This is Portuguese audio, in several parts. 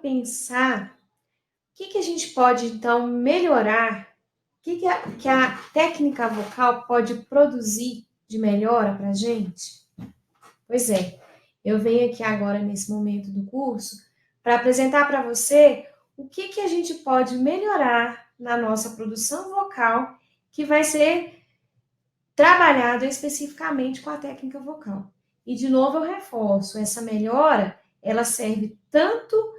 pensar o que a gente pode, então, melhorar, o que a técnica vocal pode produzir de melhora para a gente? Pois é, eu venho aqui agora, nesse momento do curso, para apresentar para você o que a gente pode melhorar na nossa produção vocal, que vai ser trabalhado especificamente com a técnica vocal. E, de novo, eu reforço, essa melhora, ela serve tanto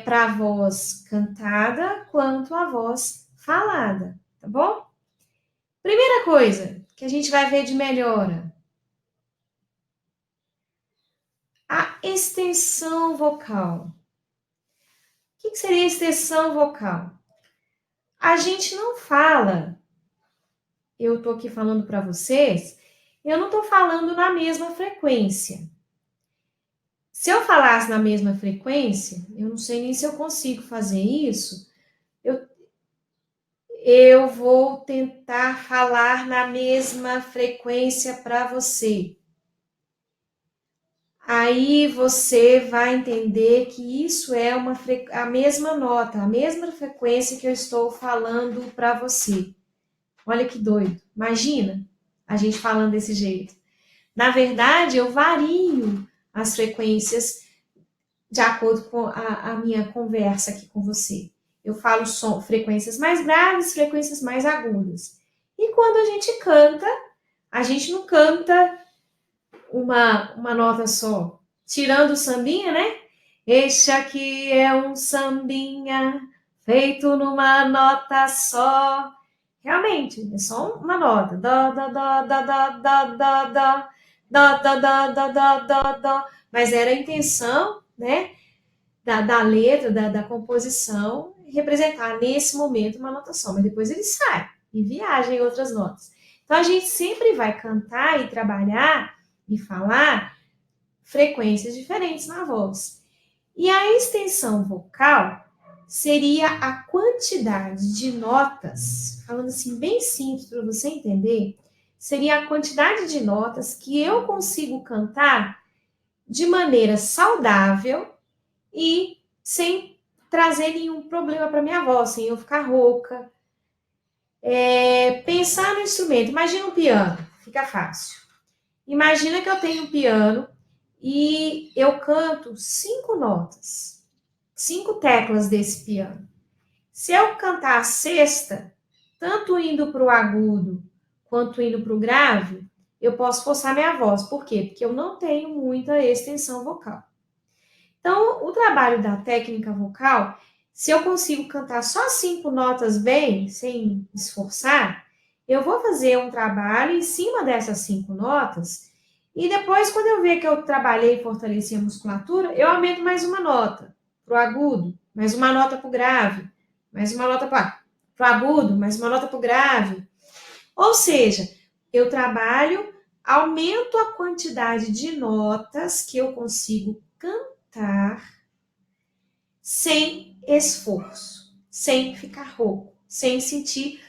para a voz cantada quanto a voz falada, tá bom? Primeira coisa que a gente vai ver de melhora, a extensão vocal. O que seria extensão vocal? A gente não fala, eu estou aqui falando para vocês, eu não estou falando na mesma frequência. Se eu falasse na mesma frequência, eu não sei nem se eu consigo fazer isso, eu vou tentar falar na mesma frequência para você. Aí você vai entender que isso é a mesma nota, a mesma frequência que eu estou falando para você. Olha que doido. Imagina a gente falando desse jeito. Na verdade, eu vario as frequências de acordo com a minha conversa aqui com você. Eu falo frequências mais graves, frequências mais agudas. E quando a gente canta, a gente não canta uma nota só. Tirando o sambinha, né? Este aqui é um sambinha feito numa nota só. Realmente, é só uma nota. Dó, dó, dó, dó, dó, dó, dó, dó, dó, dó, dó, dó, dó, dó, dó. Mas era a intenção, né, da letra, da composição, representar nesse momento uma nota só. Mas depois ele sai e viaja em outras notas. Então, a gente sempre vai cantar e trabalhar e falar frequências diferentes na voz. E a extensão vocal seria a quantidade de notas, falando assim bem simples para você entender, seria a quantidade de notas que eu consigo cantar de maneira saudável e sem trazer nenhum problema para minha voz, sem eu ficar rouca. Pensar no instrumento, imagina um piano, fica fácil. Imagina que eu tenho um piano e eu canto 5 notas, 5 teclas desse piano. Se eu cantar a sexta, tanto indo para o agudo quanto indo para o grave, eu posso forçar minha voz. Por quê? Porque eu não tenho muita extensão vocal. Então, o trabalho da técnica vocal, se eu consigo cantar só 5 notas bem, sem esforçar, eu vou fazer um trabalho em cima dessas 5 notas e depois, quando eu ver que eu trabalhei e fortaleci a musculatura, eu aumento mais uma nota para o agudo, mais uma nota para o grave, mais uma nota para o agudo, mais uma nota para o grave. Ou seja, eu trabalho, aumento a quantidade de notas que eu consigo cantar sem esforço, sem ficar rouco, sem sentir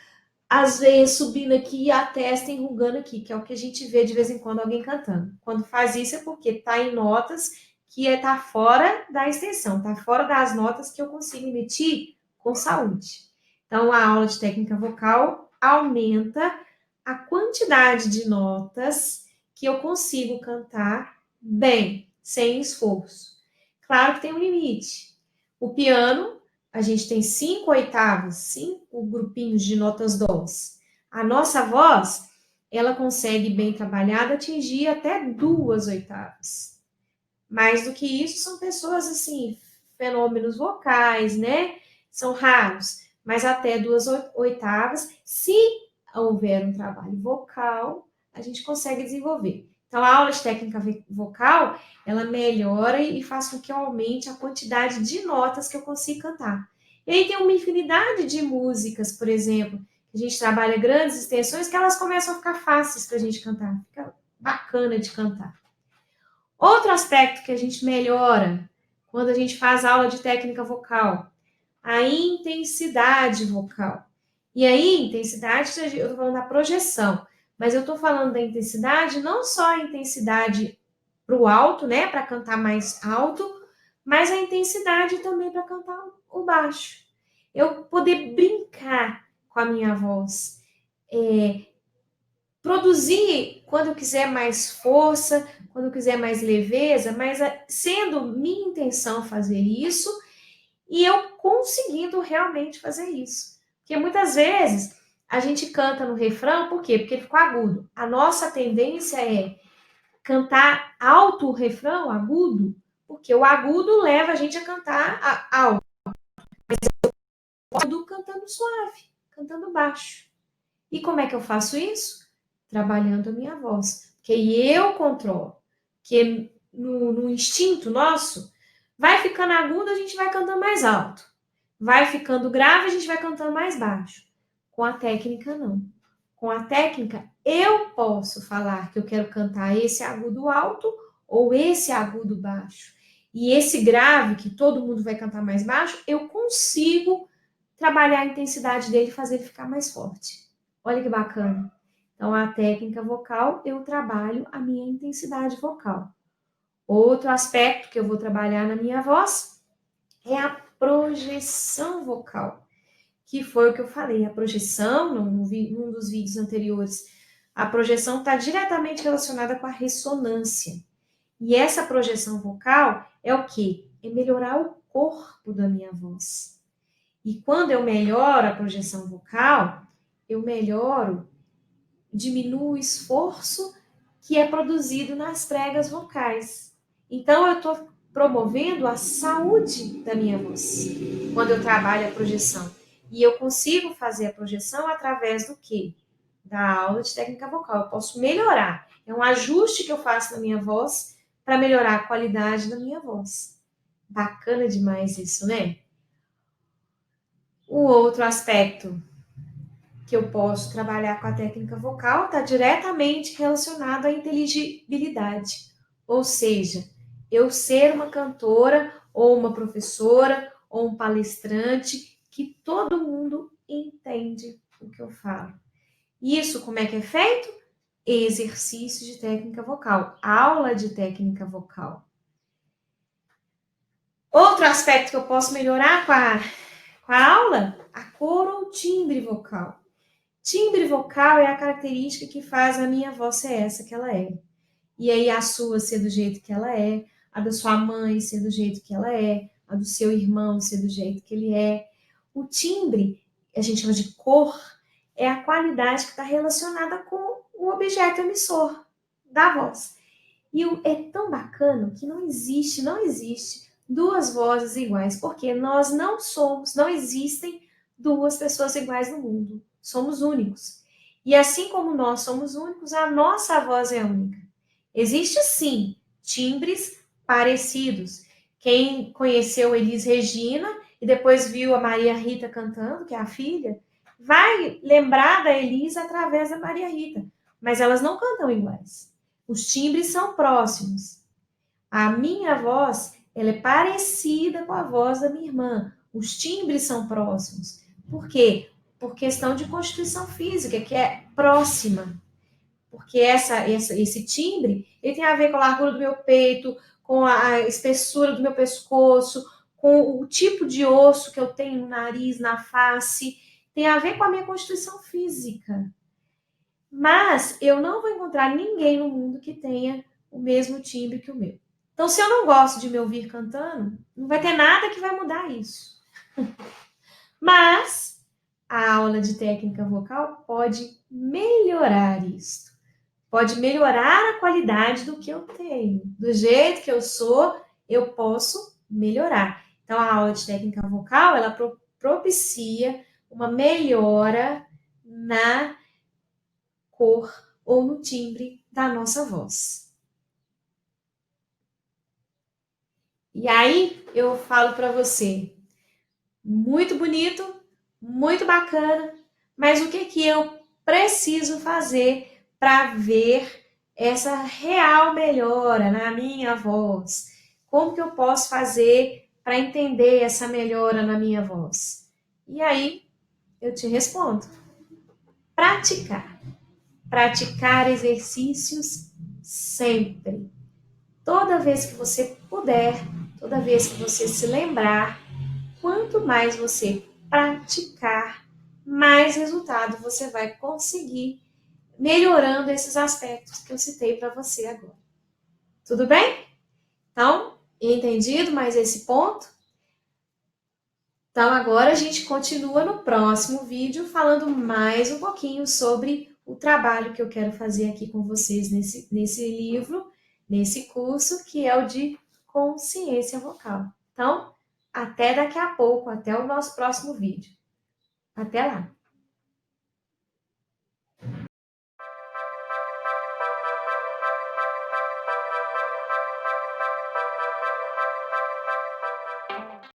as veias subindo aqui e a testa enrugando aqui, que é o que a gente vê de vez em quando alguém cantando. Quando faz isso é porque está em notas que está fora da extensão, está fora das notas que eu consigo emitir com saúde. Então, a aula de técnica vocal aumenta a quantidade de notas que eu consigo cantar bem, sem esforço. Claro que tem um limite. O piano, a gente tem 5 oitavas, 5 grupinhos de notas dós. A nossa voz, ela consegue, bem trabalhada, atingir até 2 oitavas. Mais do que isso, são pessoas, assim, fenômenos vocais, né? São raros, mas até 2 oitavas. Se houver um trabalho vocal, a gente consegue desenvolver. Então, a aula de técnica vocal, ela melhora e faz com que eu aumente a quantidade de notas que eu consigo cantar. E aí tem uma infinidade de músicas, por exemplo, que a gente trabalha grandes extensões, que elas começam a ficar fáceis para a gente cantar. Fica bacana de cantar. Outro aspecto que a gente melhora quando a gente faz aula de técnica vocal, a intensidade vocal. E aí, intensidade, eu estou falando da projeção, mas eu estou falando da intensidade, não só a intensidade para o alto, né, para cantar mais alto, mas a intensidade também para cantar o baixo. Eu poder brincar com a minha voz, produzir quando eu quiser mais força, quando eu quiser mais leveza, mas sendo minha intenção fazer isso e eu conseguindo realmente fazer isso. Porque muitas vezes a gente canta no refrão, por quê? Porque ele ficou agudo. A nossa tendência é cantar alto o refrão, agudo, porque o agudo leva a gente a cantar alto. Agudo cantando suave, cantando baixo. E como é que eu faço isso? Trabalhando a minha voz. Porque eu controlo. Porque no instinto nosso, vai ficando agudo, a gente vai cantando mais alto. Vai ficando grave, a gente vai cantando mais baixo. Com a técnica, não. Com a técnica, eu posso falar que eu quero cantar esse agudo alto ou esse agudo baixo. E esse grave, que todo mundo vai cantar mais baixo, eu consigo trabalhar a intensidade dele e fazer ele ficar mais forte. Olha que bacana. Então, a técnica vocal, eu trabalho a minha intensidade vocal. Outro aspecto que eu vou trabalhar na minha voz é a projeção vocal, que foi o que eu falei. A projeção, num dos vídeos anteriores, a projeção está diretamente relacionada com a ressonância. E essa projeção vocal é o quê? É melhorar o corpo da minha voz. E quando eu melhoro a projeção vocal, eu diminuo o esforço que é produzido nas pregas vocais. Então, eu estou promovendo a saúde da minha voz quando eu trabalho a projeção. E eu consigo fazer a projeção através do quê? Da aula de técnica vocal. Eu posso melhorar. É um ajuste que eu faço na minha voz para melhorar a qualidade da minha voz. Bacana demais isso, né? O outro aspecto que eu posso trabalhar com a técnica vocal está diretamente relacionado à inteligibilidade. Ou seja, eu ser uma cantora, ou uma professora, ou um palestrante, que todo mundo entende o que eu falo. Isso como é que é feito? Exercício de técnica vocal, aula de técnica vocal. Outro aspecto que eu posso melhorar com a aula, a cor ou timbre vocal. Timbre vocal é a característica que faz a minha voz ser essa que ela é. E aí a sua ser do jeito que ela é, a da sua mãe ser do jeito que ela é, a do seu irmão ser do jeito que ele é. O timbre, a gente chama de cor, é a qualidade que está relacionada com o objeto emissor da voz. E é tão bacana que não existe duas vozes iguais, porque nós não existem duas pessoas iguais no mundo. Somos únicos. E assim como nós somos únicos, a nossa voz é única. Existe sim timbres parecidos. Quem conheceu Elis Regina e depois viu a Maria Rita cantando, que é a filha, vai lembrar da Elis através da Maria Rita, mas elas não cantam iguais. Os timbres são próximos. A minha voz, ela é parecida com a voz da minha irmã. Os timbres são próximos. Por quê? Por questão de constituição física, que é próxima. Porque esse timbre, ele tem a ver com a largura do meu peito, com a espessura do meu pescoço, com o tipo de osso que eu tenho no nariz, na face. Tem a ver com a minha constituição física. Mas eu não vou encontrar ninguém no mundo que tenha o mesmo timbre que o meu. Então, se eu não gosto de me ouvir cantando, não vai ter nada que vai mudar isso. Mas a aula de técnica vocal pode melhorar isso. Pode melhorar a qualidade do que eu tenho. Do jeito que eu sou, eu posso melhorar. Então, a aula de técnica vocal, ela propicia uma melhora na cor ou no timbre da nossa voz. E aí eu falo para você, muito bonito, muito bacana, mas o que eu preciso fazer para ver essa real melhora na minha voz? Como que eu posso fazer para entender essa melhora na minha voz? E aí eu te respondo: praticar. Praticar exercícios sempre. Toda vez que você puder, toda vez que você se lembrar, quanto mais você praticar, mais resultado você vai conseguir melhorando esses aspectos que eu citei para você agora. Tudo bem? Então, entendido mais esse ponto? Então, agora a gente continua no próximo vídeo falando mais um pouquinho sobre o trabalho que eu quero fazer aqui com vocês nesse livro, nesse curso, que é o de consciência vocal. Então, até daqui a pouco, até o nosso próximo vídeo. Até lá!